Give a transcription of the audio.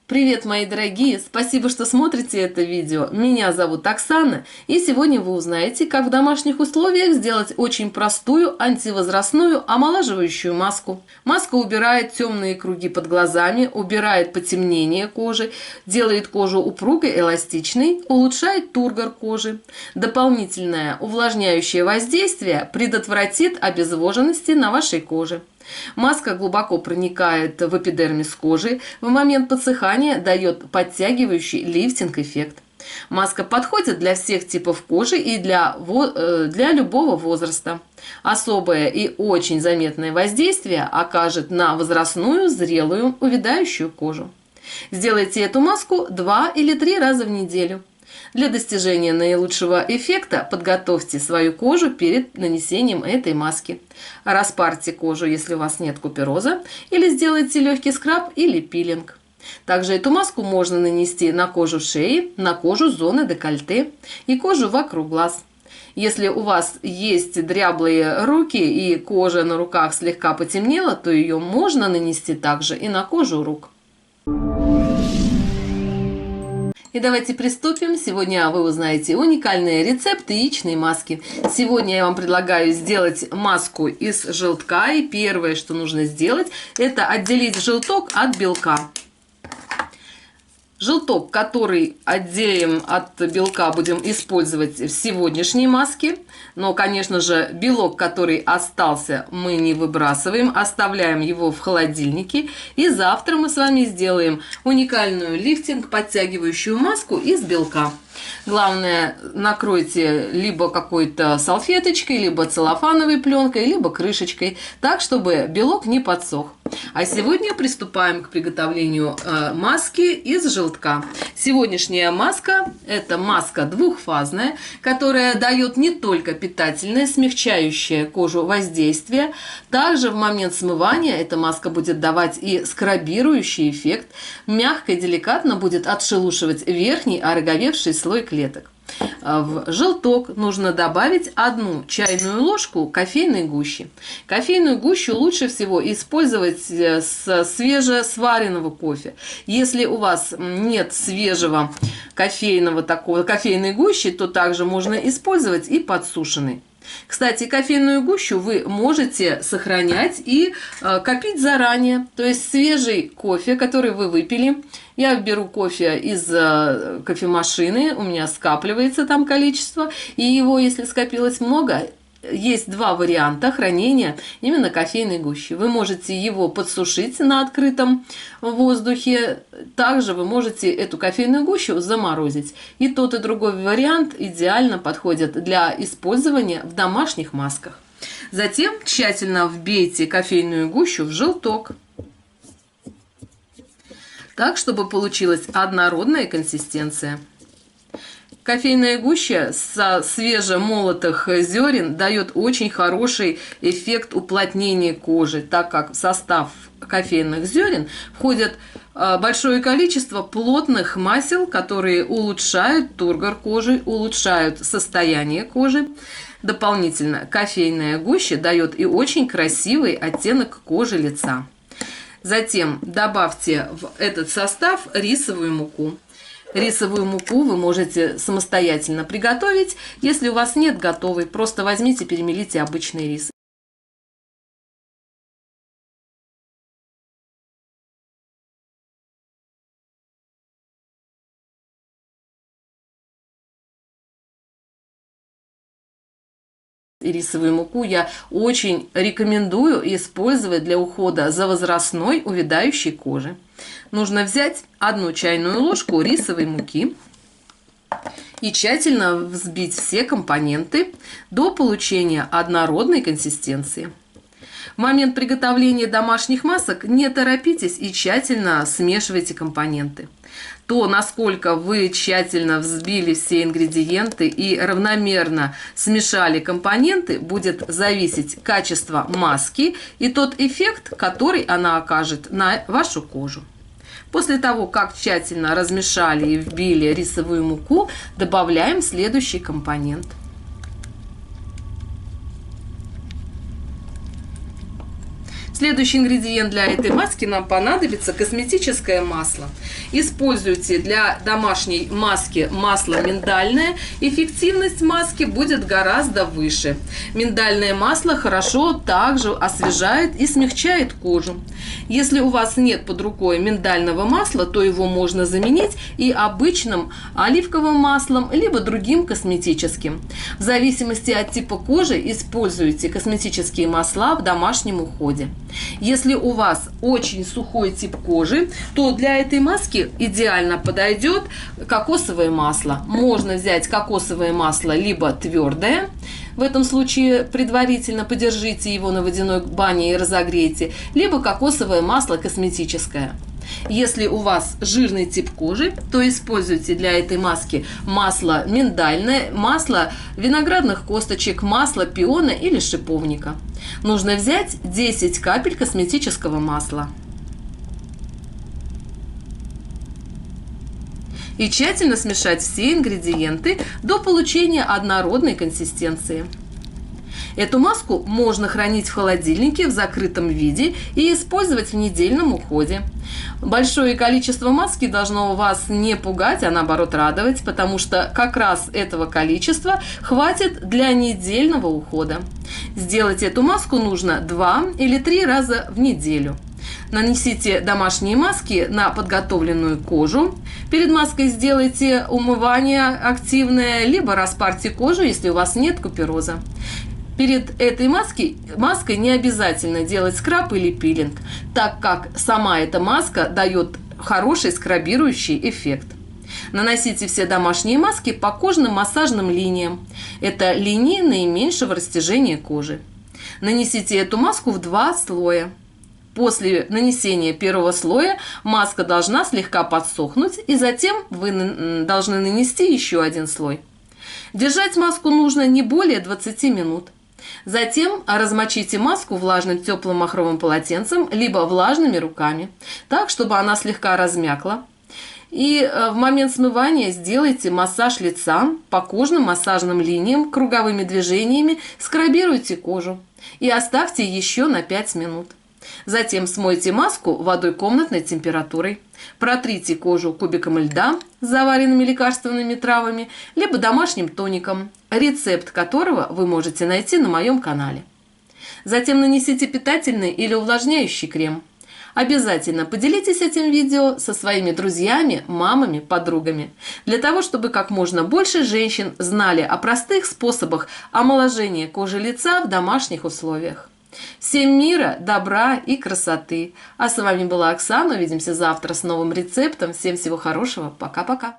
Привет, мои дорогие! Спасибо, что смотрите это видео. Меня зовут Оксана, и сегодня вы узнаете, как в домашних условиях сделать очень простую антивозрастную омолаживающую маску. Маска убирает темные круги под глазами, убирает потемнение кожи, делает кожу упругой, эластичной, улучшает тургор кожи. Дополнительное увлажняющее воздействие предотвратит обезвоженности на вашей коже. Маска глубоко проникает в эпидермис кожи, в момент подсыхания дает подтягивающий лифтинг-эффект. Маска подходит для всех типов кожи и для любого возраста. Особое и очень заметное воздействие окажет на возрастную, зрелую, увядающую кожу. Сделайте эту маску 2 или 3 раза в неделю. Для достижения наилучшего эффекта подготовьте свою кожу перед нанесением этой маски. Распарьте кожу, если у вас нет купероза, или сделайте легкий скраб или пилинг. Также эту маску можно нанести на кожу шеи, на кожу зоны декольте и кожу вокруг глаз. Если у вас есть дряблые руки и кожа на руках слегка потемнела, то ее можно нанести также и на кожу рук. И давайте приступим. Сегодня вы узнаете уникальные рецепты яичной маски. Сегодня я вам предлагаю сделать маску из желтка. И первое, что нужно сделать, это отделить желток от белка. Желток, который отделим от белка, будем использовать в сегодняшней маске. Но, конечно же, белок, который остался, мы не выбрасываем, оставляем его в холодильнике. И завтра мы с вами сделаем уникальную лифтинг-подтягивающую маску из белка. Главное, накройте либо какой-то салфеточкой, либо целлофановой пленкой, либо крышечкой, так, чтобы белок не подсох. А сегодня приступаем к приготовлению маски из желтка. Сегодняшняя маска – это маска двухфазная, которая дает не только питательное, смягчающее кожу воздействие, также в момент смывания эта маска будет давать и скрабирующий эффект, мягко и деликатно будет отшелушивать верхний ороговевший слой клеток. В желток нужно добавить 1 чайную ложку кофейной гущи. Кофейную гущу лучше всего использовать с свежесваренного кофе. Если у вас нет свежего кофейной гущи, то также можно использовать и подсушенный. Кстати, кофейную гущу вы можете сохранять и копить заранее. То есть свежий кофе, который вы выпили. Я беру кофе из кофемашины, у меня скапливается там количество. И его, если скопилось много, есть 2 варианта хранения именно кофейной гущи. Вы можете его подсушить на открытом воздухе. Также вы можете эту кофейную гущу заморозить. И тот, и другой вариант идеально подходят для использования в домашних масках. Затем тщательно вбейте кофейную гущу в желток, так, чтобы получилась однородная консистенция. Кофейная гуща со свежемолотых зерен дает очень хороший эффект уплотнения кожи, так как в состав кофейных зерен входит большое количество плотных масел, которые улучшают тургор кожи, улучшают состояние кожи. Дополнительно кофейная гуща дает и очень красивый оттенок кожи лица. Затем добавьте в этот состав рисовую муку. Рисовую муку вы можете самостоятельно приготовить. Если у вас нет готовой, просто возьмите, перемелите обычный рис. И рисовую муку я очень рекомендую использовать для ухода за возрастной увядающей кожей. Нужно взять 1 чайную ложку рисовой муки и тщательно взбить все компоненты до получения однородной консистенции. В момент приготовления домашних масок не торопитесь и тщательно смешивайте компоненты. То, насколько вы тщательно взбили все ингредиенты и равномерно смешали компоненты, будет зависеть качество маски и тот эффект, который она окажет на вашу кожу. После того, как тщательно размешали и вбили рисовую муку, добавляем следующий компонент. Следующий ингредиент для этой маски нам понадобится косметическое масло. Используйте для домашней маски масло миндальное. Эффективность маски будет гораздо выше. Миндальное масло хорошо также освежает и смягчает кожу. Если у вас нет под рукой миндального масла, то его можно заменить и обычным оливковым маслом, либо другим косметическим. В зависимости от типа кожи используйте косметические масла в домашнем уходе. Если у вас очень сухой тип кожи, то для этой маски идеально подойдет кокосовое масло. Можно взять кокосовое масло либо твердое, в этом случае предварительно подержите его на водяной бане и разогрейте, либо кокосовое масло косметическое. Если у вас жирный тип кожи, то используйте для этой маски масло миндальное, масло виноградных косточек, масло пиона или шиповника. Нужно взять 10 капель косметического масла. И тщательно смешать все ингредиенты до получения однородной консистенции. Эту маску можно хранить в холодильнике в закрытом виде и использовать в недельном уходе. Большое количество маски должно вас не пугать, а наоборот радовать, потому что как раз этого количества хватит для недельного ухода. Сделать эту маску нужно 2 или 3 раза в неделю. Нанесите домашние маски на подготовленную кожу. Перед маской сделайте умывание активное, либо распарьте кожу, если у вас нет купероза. Перед этой маской не обязательно делать скраб или пилинг, так как сама эта маска дает хороший скрабирующий эффект. Наносите все домашние маски по кожным массажным линиям. Это линии наименьшего растяжения кожи. Нанесите эту маску в 2 слоя. После нанесения первого слоя маска должна слегка подсохнуть, и затем вы должны нанести еще 1 слой. Держать маску нужно не более 20 минут. Затем размочите маску влажным теплым махровым полотенцем, либо влажными руками, так, чтобы она слегка размякла. И в момент смывания сделайте массаж лица по кожным массажным линиям, круговыми движениями, скрабируйте кожу и оставьте еще на 5 минут. Затем смойте маску водой комнатной температурой. Протрите кожу кубиком льда с заваренными лекарственными травами, либо домашним тоником, рецепт которого вы можете найти на моем канале. Затем нанесите питательный или увлажняющий крем. Обязательно поделитесь этим видео со своими друзьями, мамами, подругами, для того, чтобы как можно больше женщин знали о простых способах омоложения кожи лица в домашних условиях. Всем мира, добра и красоты. А с вами была Оксана. Увидимся завтра с новым рецептом. Всем всего хорошего. Пока-пока.